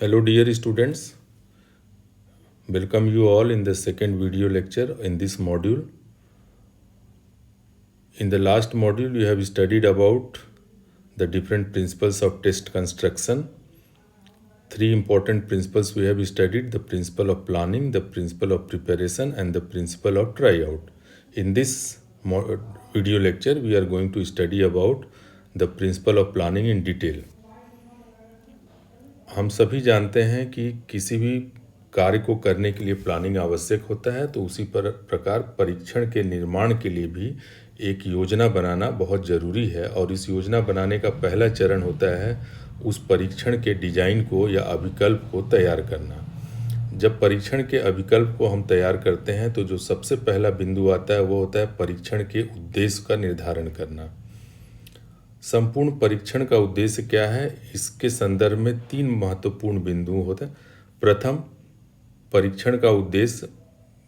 Hello dear students, welcome you all in the second video lecture in this module. In the last module you have studied about the different principles of test construction. Three important principles we have studied: the principle of planning, the principle of preparation and the principle of tryout. In this video lecture we are going to study about the principle of planning in detail. हम सभी जानते हैं कि किसी भी कार्य को करने के लिए प्लानिंग आवश्यक होता है, तो उसी प्रकार परीक्षण के निर्माण के लिए भी एक योजना बनाना बहुत ज़रूरी है। और इस योजना बनाने का पहला चरण होता है उस परीक्षण के डिजाइन को या अभिकल्प को तैयार करना। जब परीक्षण के अभिकल्प को हम तैयार करते हैं तो जो सबसे पहला बिंदु आता है वो होता है परीक्षण के उद्देश्य का निर्धारण करना। संपूर्ण परीक्षण का उद्देश्य क्या है, इसके संदर्भ में तीन महत्वपूर्ण बिंदु होते हैं। प्रथम, परीक्षण का उद्देश्य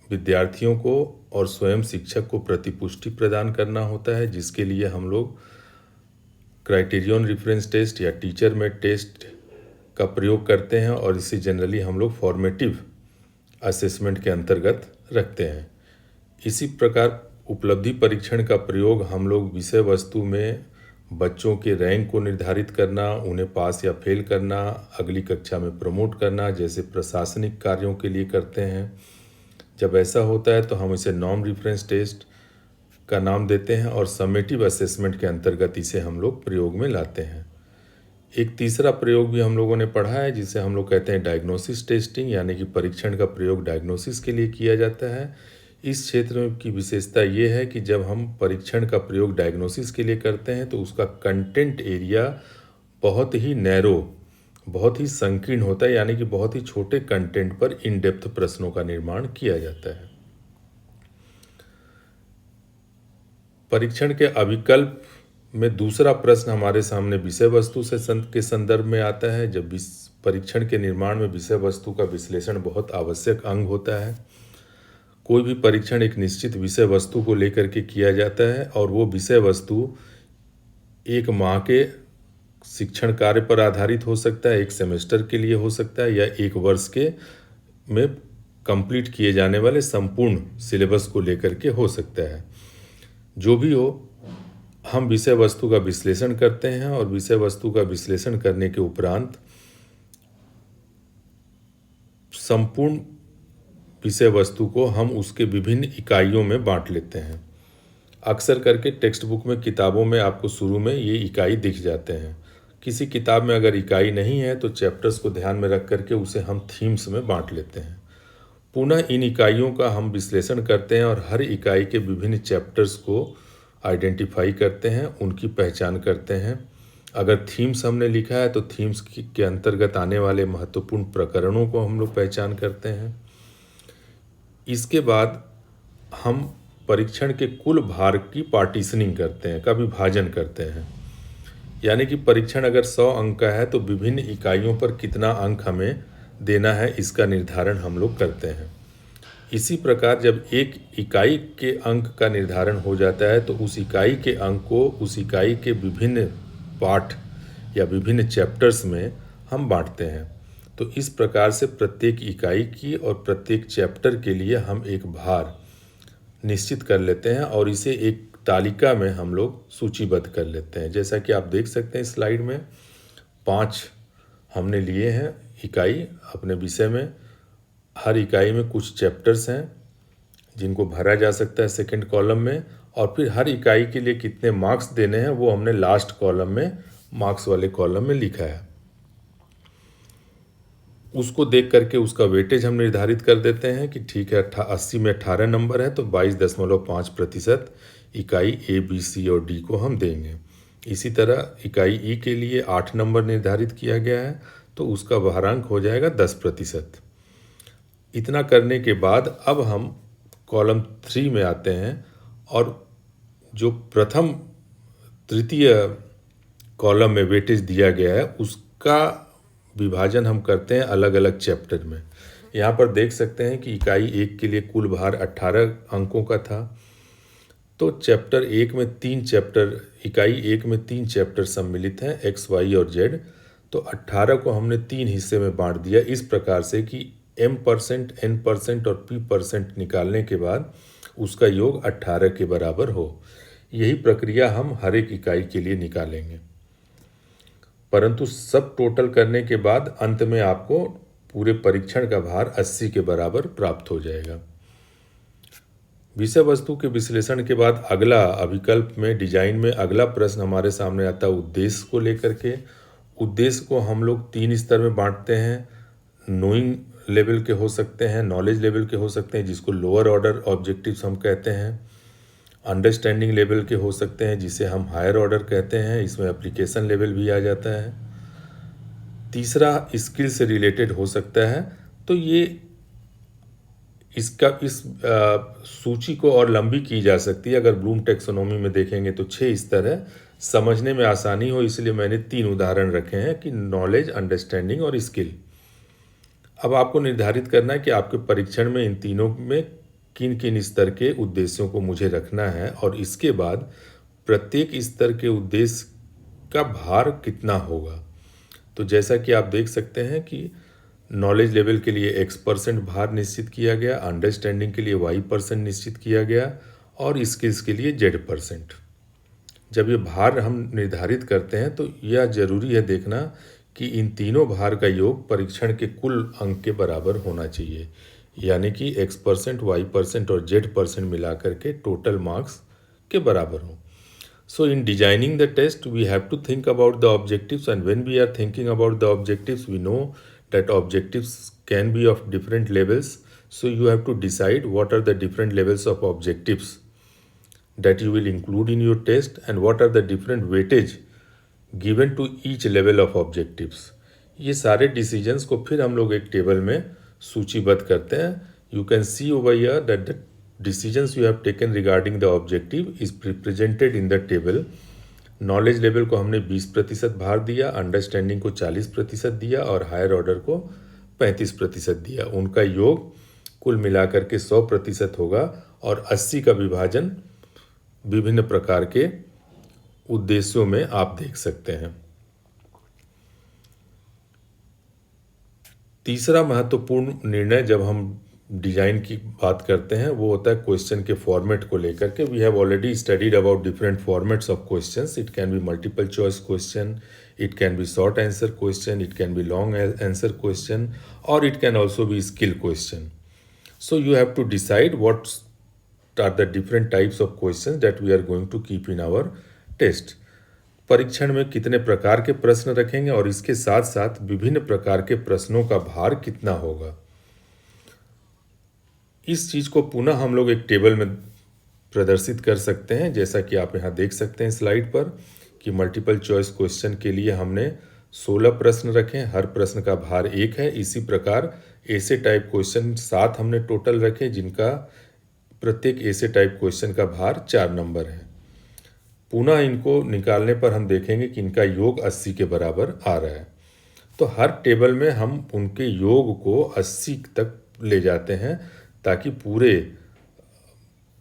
विद्यार्थियों को और स्वयं शिक्षक को प्रतिपुष्टि प्रदान करना होता है, जिसके लिए हम लोग क्राइटेरियन रेफरेंस टेस्ट या टीचर मेड टेस्ट का प्रयोग करते हैं और इसे जनरली हम लोग फॉर्मेटिव असेसमेंट के अंतर्गत रखते हैं। इसी प्रकार उपलब्धि परीक्षण का प्रयोग हम लोग विषय वस्तु में बच्चों के रैंक को निर्धारित करना, उन्हें पास या फेल करना, अगली कक्षा में प्रमोट करना जैसे प्रशासनिक कार्यों के लिए करते हैं। जब ऐसा होता है तो हम इसे नॉर्म रेफरेंस टेस्ट का नाम देते हैं और समेटिव असेसमेंट के अंतर्गत इसे हम लोग प्रयोग में लाते हैं। एक तीसरा प्रयोग भी हम लोगों ने पढ़ा है जिसे हम लोग कहते हैं डायग्नोसिस टेस्टिंग, यानी कि परीक्षण का प्रयोग डायग्नोसिस के लिए किया जाता है। इस क्षेत्र की विशेषता ये है कि जब हम परीक्षण का प्रयोग डायग्नोसिस के लिए करते हैं तो उसका कंटेंट एरिया बहुत ही नैरो, बहुत ही संकीर्ण होता है, यानी कि बहुत ही छोटे कंटेंट पर इन डेप्थ प्रश्नों का निर्माण किया जाता है। परीक्षण के अभिकल्प में दूसरा प्रश्न हमारे सामने विषय वस्तु से के संदर्भ में आता है। जब परीक्षण के निर्माण में विषय वस्तु का विश्लेषण बहुत आवश्यक अंग होता है। कोई भी परीक्षण एक निश्चित विषय वस्तु को लेकर के किया जाता है और वो विषय वस्तु एक माह के शिक्षण कार्य पर आधारित हो सकता है, एक सेमेस्टर के लिए हो सकता है या एक वर्ष के में कंप्लीट किए जाने वाले संपूर्ण सिलेबस को लेकर के हो सकता है। जो भी हो, हम विषय वस्तु का विश्लेषण करते हैं और विषय वस्तु का विश्लेषण करने के उपरांत संपूर्ण विषय वस्तु को हम उसके विभिन्न इकाइयों में बांट लेते हैं। अक्सर करके टेक्स्ट बुक में, किताबों में आपको शुरू में ये इकाई दिख जाते हैं। किसी किताब में अगर इकाई नहीं है तो चैप्टर्स को ध्यान में रख करके उसे हम थीम्स में बांट लेते हैं। पुनः इन इकाइयों का हम विश्लेषण करते हैं और हर इकाई के विभिन्न चैप्टर्स को आइडेंटिफाई करते हैं, उनकी पहचान करते हैं। अगर थीम्स हमने लिखा है तो थीम्स के अंतर्गत आने वाले महत्वपूर्ण प्रकरणों को हम लोग पहचान करते हैं। इसके बाद हम परीक्षण के कुल भार की पार्टीशनिंग करते हैं, का विभाजन करते हैं। यानी कि परीक्षण अगर 100 अंक का है तो विभिन्न इकाइयों पर कितना अंक हमें देना है, इसका निर्धारण हम लोग करते हैं। इसी प्रकार जब एक इकाई के अंक का निर्धारण हो जाता है तो उस इकाई के अंक को उस इकाई के विभिन्न पाठ या विभिन्न चैप्टर्स में हम बांटते हैं। तो इस प्रकार से प्रत्येक इकाई की और प्रत्येक चैप्टर के लिए हम एक भार निश्चित कर लेते हैं और इसे एक तालिका में हम लोग सूचीबद्ध कर लेते हैं। जैसा कि आप देख सकते हैं स्लाइड में 5 हमने लिए हैं इकाई अपने विषय में। हर इकाई में कुछ चैप्टर्स हैं जिनको भरा जा सकता है सेकंड कॉलम में, और फिर हर इकाई के लिए कितने मार्क्स देने हैं वो हमने लास्ट कॉलम में, मार्क्स वाले कॉलम में लिखा है। उसको देख करके उसका वेटेज हम निर्धारित कर देते हैं कि ठीक है 80 में 18 नंबर है तो 22.5% इकाई ए, बी, सी और डी को हम देंगे। इसी तरह इकाई ई के लिए 8 नंबर निर्धारित किया गया है तो उसका भारांक हो जाएगा 10%। इतना करने के बाद अब हम कॉलम 3 में आते हैं और जो प्रथम तृतीय कॉलम में वेटेज दिया गया है उसका विभाजन हम करते हैं अलग अलग चैप्टर में। यहाँ पर देख सकते हैं कि इकाई 1 के लिए कुल भार 18 अंकों का था। तो चैप्टर 1 में 3 चैप्टर, इकाई 1 में 3 चैप्टर सम्मिलित हैं, एक्स, वाई और जेड। तो 18 को हमने 3 हिस्से में बांट दिया इस प्रकार से कि m%, n% और p% निकालने के बाद उसका योग 18 के बराबर हो। यही प्रक्रिया हम हर एक इकाई के लिए निकालेंगे, परंतु सब टोटल करने के बाद अंत में आपको पूरे परीक्षण का भार 80 के बराबर प्राप्त हो जाएगा। विषय वस्तु के विश्लेषण के बाद अगला अभिकल्प में डिजाइन में अगला प्रश्न हमारे सामने आता है उद्देश्य को लेकर के। उद्देश्य को हम लोग 3 स्तर में बांटते हैं। नोइंग लेवल के हो सकते हैं, नॉलेज लेवल के हो सकते हैं जिसको लोअर ऑर्डर ऑब्जेक्टिव्स हम कहते हैं, अंडरस्टैंडिंग लेवल के हो सकते हैं जिसे हम हायर ऑर्डर कहते हैं, इसमें एप्लीकेशन लेवल भी आ जाता है। तीसरा स्किल से रिलेटेड हो सकता है। तो ये इस सूची को और लंबी की जा सकती है। अगर ब्लूम टैक्सोनॉमी में देखेंगे तो 6 स्तर है। समझने में आसानी हो इसलिए मैंने 3 उदाहरण रखे हैं कि नॉलेज, अंडरस्टैंडिंग और स्किल। अब आपको निर्धारित करना है कि आपके परीक्षण में इन तीनों में किन किन स्तर के उद्देश्यों को मुझे रखना है और इसके बाद प्रत्येक स्तर के उद्देश्य का भार कितना होगा। तो जैसा कि आप देख सकते हैं कि नॉलेज लेवल के लिए X% भार निश्चित किया गया, अंडरस्टैंडिंग के लिए Y% निश्चित किया गया और स्किल्स के लिए Z%। जब ये भार हम निर्धारित करते हैं तो यह जरूरी है देखना कि इन तीनों भार का योग परीक्षण के कुल अंक के बराबर होना चाहिए, यानी कि X%, Y% और Z% मिलाकर के टोटल मार्क्स के बराबर हो। So in designing the test, we have to think about the objectives, and when we are thinking about the objectives, we know that objectives can be of different levels. So you have to decide what are the different levels of objectives that you will include in your test and what are the different weightage given to each level of objectives. ये सारे decisions को फिर हम लोग एक table में सूचीबद्ध करते हैं. You can see over here that the decisions you have taken regarding the objective is represented in the table. Knowledge level को हमने 20% भार दिया, अंडरस्टैंडिंग को 40% दिया और हायर ऑर्डर को 35% दिया. उनका योग कुल मिलाकर के 100% होगा और 80 का विभाजन विभिन्न प्रकार के उद्देश्यों में आप देख सकते हैं. तीसरा महत्वपूर्ण निर्णय जब हम डिजाइन की बात करते हैं वो होता है क्वेश्चन के फॉर्मेट को लेकर के. We have already studied about different formats of questions. It can be multiple choice question, it can be short answer question, it can be long answer question और it can also be skill question. So you have to decide what are the different types of question that we are going to keep in our test. परीक्षण में कितने प्रकार के प्रश्न रखेंगे और इसके साथ साथ विभिन्न प्रकार के प्रश्नों का भार कितना होगा. इस चीज़ को पुनः हम लोग एक टेबल में प्रदर्शित कर सकते हैं, जैसा कि आप यहाँ देख सकते हैं स्लाइड पर कि मल्टीपल चॉइस क्वेश्चन के लिए हमने 16 प्रश्न रखे, हर प्रश्न का भार 1 है. इसी प्रकार ऐसे टाइप क्वेश्चन 7 हमने टोटल रखे जिनका प्रत्येक ऐसे टाइप क्वेश्चन का भार 4 नंबर है. पुनः इनको निकालने पर हम देखेंगे कि इनका योग 80 के बराबर आ रहा है. तो हर टेबल में हम उनके योग को 80 तक ले जाते हैं ताकि पूरे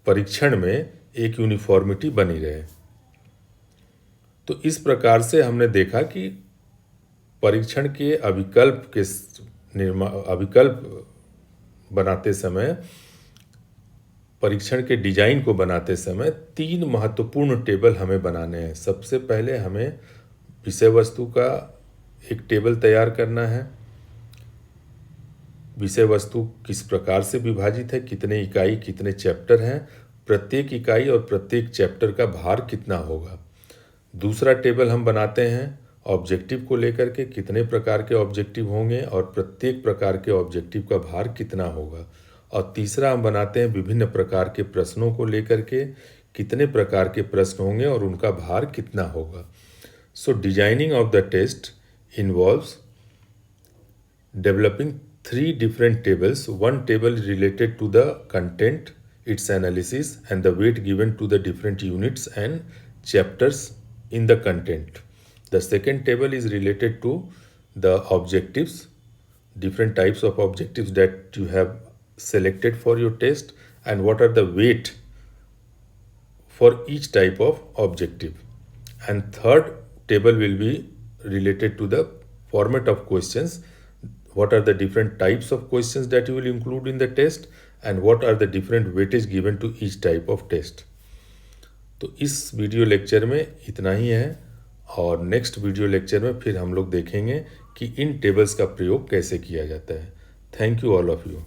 परीक्षण में एक यूनिफॉर्मिटी बनी रहे. तो इस प्रकार से हमने देखा कि परीक्षण के अभिकल्प बनाते समय, परीक्षण के डिजाइन को बनाते समय 3 महत्वपूर्ण टेबल हमें बनाने हैं. सबसे पहले हमें विषय वस्तु का एक टेबल तैयार करना है. विषय वस्तु किस प्रकार से विभाजित है, कितने इकाई, कितने चैप्टर हैं, प्रत्येक इकाई और प्रत्येक चैप्टर का भार कितना होगा. दूसरा टेबल हम बनाते हैं ऑब्जेक्टिव को लेकर के, कितने प्रकार के ऑब्जेक्टिव होंगे और प्रत्येक प्रकार के ऑब्जेक्टिव का भार कितना होगा. और तीसरा हम बनाते हैं विभिन्न प्रकार के प्रश्नों को लेकर के, कितने प्रकार के प्रश्न होंगे और उनका भार कितना होगा. So designing of the test involves developing 3 different tables. One table is related to the content, its analysis and the weight given to the different units and chapters in the content. The second table is related to the objectives, different types of objectives that you have selected for your test and what are the weight for each type of objective. And third table will be related to the format of questions, what are the different types of questions that you will include in the test, and what are the different weightage given to each type of test. तो इस video lecture में इतना ही है, और next video lecture में फिर हम लोग देखेंगे कि इन टेबल्स का प्रयोग कैसे किया जाता है. Thank you all of you.